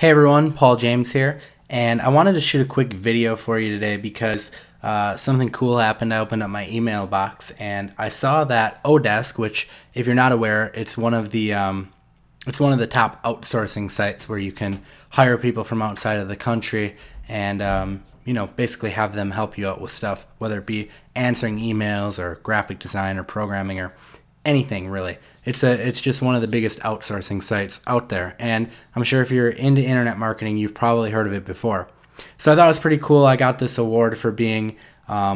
Hey everyone, Paul James here, and I wanted to shoot a quick video for you today because something cool happened. I opened up my email box and I saw that Odesk, which, if you're not aware, it's one of the top outsourcing sites where you can hire people from outside of the country and basically have them help you out with stuff, whether it be answering emails or graphic design or programming or anything really. It's just one of the biggest outsourcing sites out there, and I'm sure if you're into internet marketing, you've probably heard of it before. So I thought it was pretty cool. I got this award for being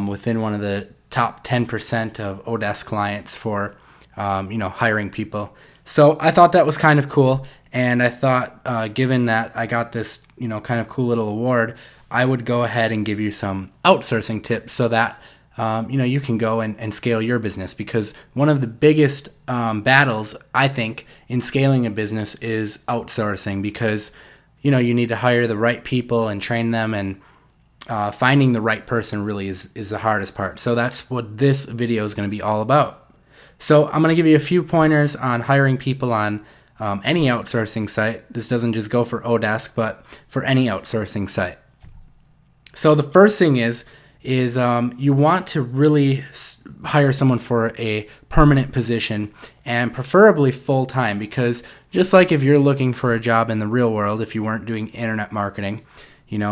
within one of the top 10% of Odesk clients for hiring people. So I thought that was kind of cool, and I thought given that I got this kind of cool little award, I would go ahead and give you some outsourcing tips so that you can go and scale your business, because one of the biggest battles, I think, in scaling a business is outsourcing, because you need to hire the right people and train them, and finding the right person really is the hardest part. So that's what this video is going to be all about. So I'm going to give you a few pointers on hiring people on any outsourcing site. This doesn't just go for Odesk, but for any outsourcing site. So the first thing is you want to really hire someone for a permanent position, and preferably full-time, because just like if you're looking for a job in the real world, if you weren't doing internet marketing,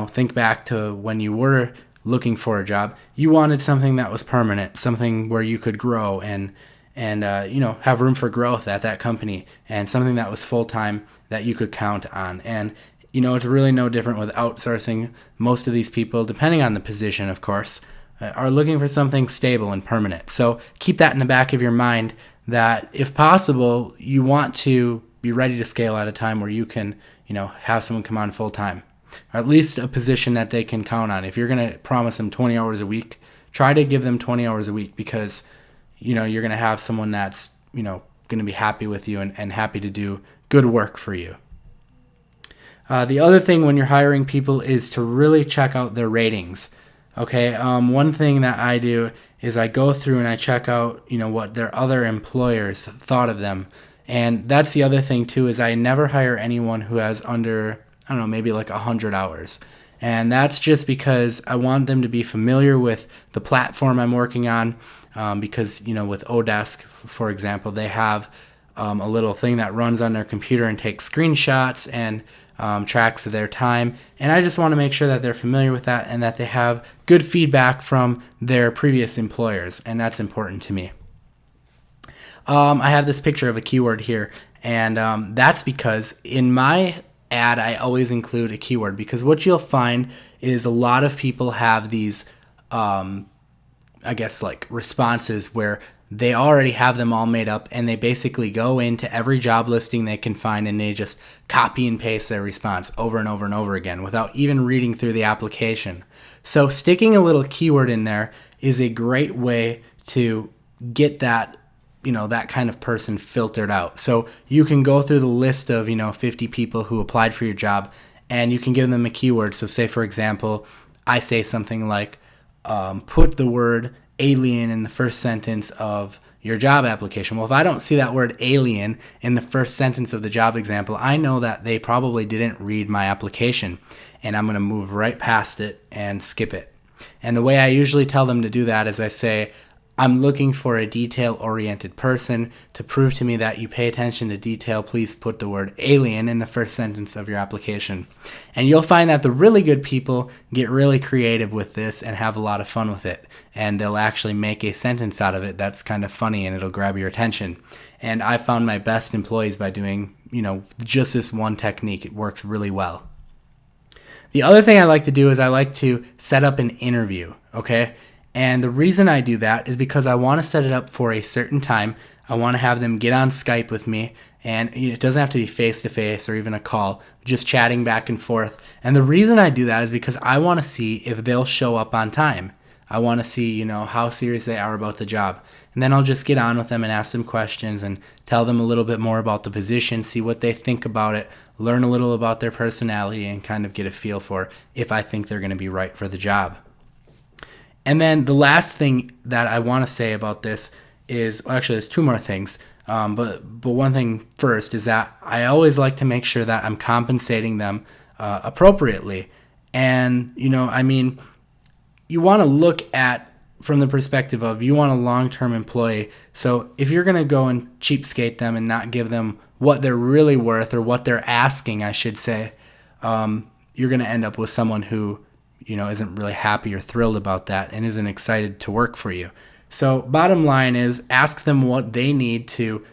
think back to when you were looking for a job, you wanted something that was permanent, something where you could grow and have room for growth at that company, and something that was full-time that you could count on. And it's really no different with outsourcing. Most of these people, depending on the position, of course, are looking for something stable and permanent. So keep that in the back of your mind, that if possible, you want to be ready to scale at a time where you can, have someone come on full time, or at least a position that they can count on. If you're going to promise them 20 hours a week, try to give them 20 hours a week, because, you're going to have someone that's, going to be happy with you and happy to do good work for you. The other thing when you're hiring people is to really check out their ratings. Okay, one thing that I do is I go through and I check out, what their other employers thought of them. And that's the other thing too, is I never hire anyone who has under, maybe like 100 hours. And that's just because I want them to be familiar with the platform I'm working on, because, with Odesk, for example, they have a little thing that runs on their computer and takes screenshots and tracks their time, and I just want to make sure that they're familiar with that and that they have good feedback from their previous employers, and that's important to me. I have this picture of a keyword here, and that's because in my ad I always include a keyword, because what you'll find is a lot of people have these responses where they already have them all made up, and they basically go into every job listing they can find and they just copy and paste their response over and over and over again without even reading through the application. So sticking a little keyword in there is a great way to get that that kind of person filtered out. So you can go through the list of 50 people who applied for your job, and you can give them a keyword. So say, for example, I say something like put the word alien in the first sentence of your job application. Well, if I don't see that word alien in the first sentence of the job example, I know that they probably didn't read my application, and I'm going to move right past it and skip it. And the way I usually tell them to do that is I say, I'm looking for a detail-oriented person. To prove to me that you pay attention to detail, please put the word alien in the first sentence of your application. And you'll find that the really good people get really creative with this and have a lot of fun with it. And they'll actually make a sentence out of it that's kind of funny, and it'll grab your attention. And I found my best employees by doing, just this one technique. It works really well. The other thing I like to do is I like to set up an interview, okay? And the reason I do that is because I want to set it up for a certain time. I want to have them get on Skype with me, and it doesn't have to be face-to-face or even a call, just chatting back and forth. And the reason I do that is because I want to see if they'll show up on time. I want to see, how serious they are about the job. And then I'll just get on with them and ask them questions and tell them a little bit more about the position, see what they think about it, learn a little about their personality, and kind of get a feel for if I think they're going to be right for the job. And then the last thing that I want to say about this is, well, actually there's two more things, but one thing first is that I always like to make sure that I'm compensating them appropriately. And, I mean, you want to look at from the perspective of you want a long-term employee. So if you're going to go and cheapskate them and not give them what they're really worth, or what they're asking, I should say, you're going to end up with someone who, isn't really happy or thrilled about that and isn't excited to work for you. So bottom line is, ask them what they need to,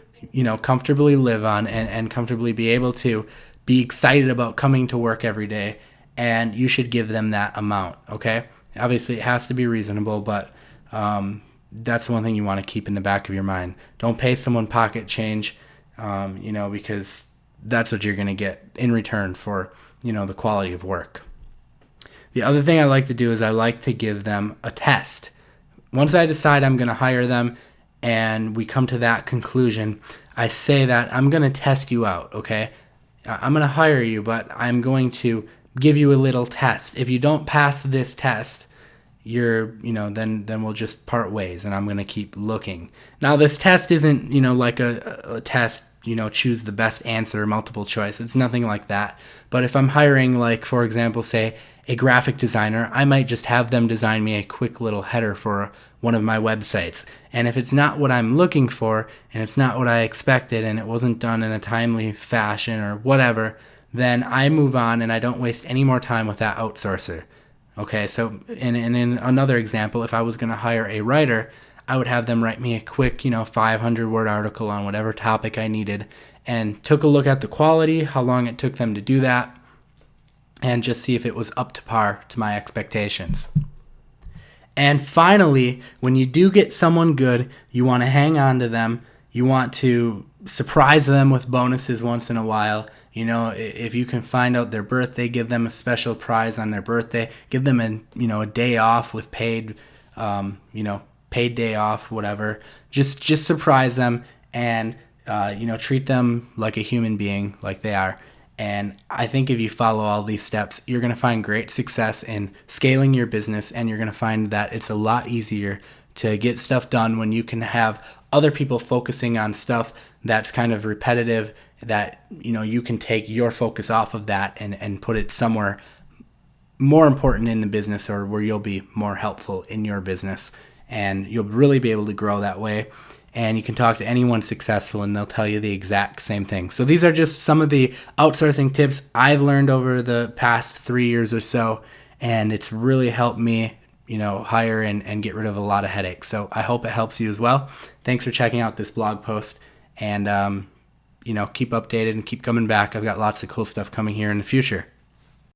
comfortably live on and comfortably be able to be excited about coming to work every day. And you should give them that amount, okay? Obviously, it has to be reasonable, but that's one thing you want to keep in the back of your mind. Don't pay someone pocket change, because that's what you're going to get in return for, the quality of work. The other thing I like to do is I like to give them a test. Once I decide I'm going to hire them and we come to that conclusion, I say that I'm going to test you out, okay? I'm going to hire you, but I'm going to give you a little test. If you don't pass this test, then we'll just part ways, and I'm going to keep looking. Now, this test isn't, like a test, choose the best answer, multiple choice. It's nothing like that. But if I'm hiring, like, for example, say a graphic designer, I might just have them design me a quick little header for one of my websites. And if it's not what I'm looking for, and it's not what I expected, and it wasn't done in a timely fashion or whatever, then I move on and I don't waste any more time with that outsourcer. Okay, so in another example, if I was going to hire a writer, I would have them write me a quick, 500-word article on whatever topic I needed, and took a look at the quality, how long it took them to do that, and just see if it was up to par to my expectations. And finally, when you do get someone good, you want to hang on to them. You want to surprise them with bonuses once in a while. If you can find out their birthday, give them a special prize on their birthday. Give them a day off with paid, paid day off, whatever. Just surprise them and, treat them like a human being, like they are. And I think if you follow all these steps, you're going to find great success in scaling your business, and you're going to find that it's a lot easier to get stuff done when you can have other people focusing on stuff that's kind of repetitive, that you can take your focus off of that and put it somewhere more important in the business, or where you'll be more helpful in your business, and you'll really be able to grow that way. And you can talk to anyone successful and they'll tell you the exact same thing. So these are just some of the outsourcing tips I've learned over the past 3 years or so, and it's really helped me hire and get rid of a lot of headaches. So I hope it helps you as well. Thanks for checking out this blog post, and keep updated and keep coming back. I've got lots of cool stuff coming here in the future.